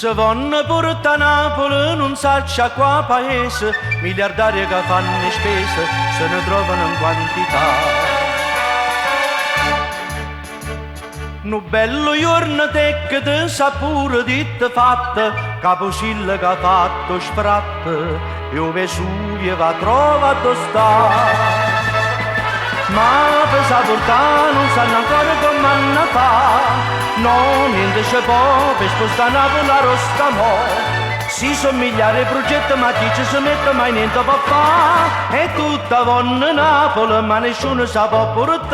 Se vanno porta a Napoli non saccia qua paese, miliardari che fanno spese se ne trovano in quantità. Nu bello giorno te che te sa pure ditte fatte, Caposilla che ha fatto sfratte, e o Vesuvio va trovato sta. Ma per saportare non sanno ancora come hanno fa. No, niente c'è può per spostare Napoli a Rostamo. Si somigliare ai progetti ma chi ci si mette mai niente può fare. E tutta vanno Napoli ma nessuno sa può portare.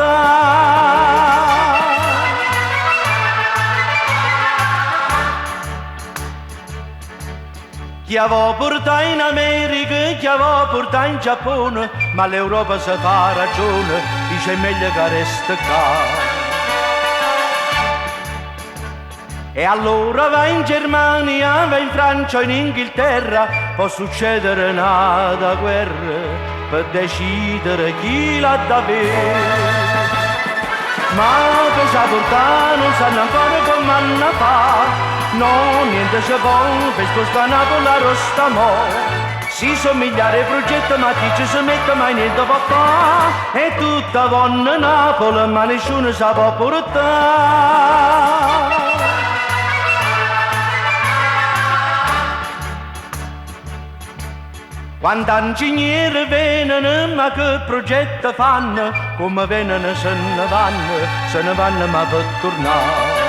Chi aveva portato in America, chi aveva portato in Giappone, ma l'Europa se fa ragione, dice meglio che resta qua. E allora va in Germania, va in Francia o in Inghilterra, può succedere una guerra per decidere chi l'ha da bere. Ma per saportare non sanno ancora come hanno fa. No, niente c'è buono per spostare Napoli a Rostamo. Si somigliare ai progetti ma chi ci si mette mai niente può fare. E tutta vanno Napoli ma nessuno sa può portare. Quando ingegneri vengono, ma che progetto fanno? Come vengono se ne vanno ma per tornare.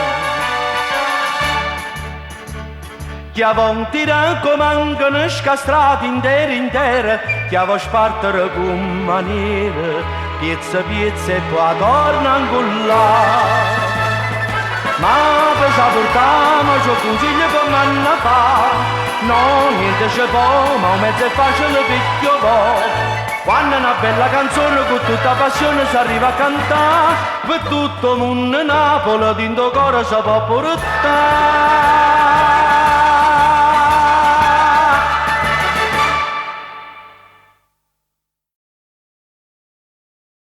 Chi aveva tirato come mancano scastrati intere, chi aveva spartere con maniere, piezza e poi torna ancora. Ma per saportare, ma c'ho consiglio come hanno fa. No, niente c'è può, ma un mezzo è facile picchio può. Quando una bella canzone con tutta passione si arriva a cantare, per tutto il mondo Napoli, dentro cuore si può portare.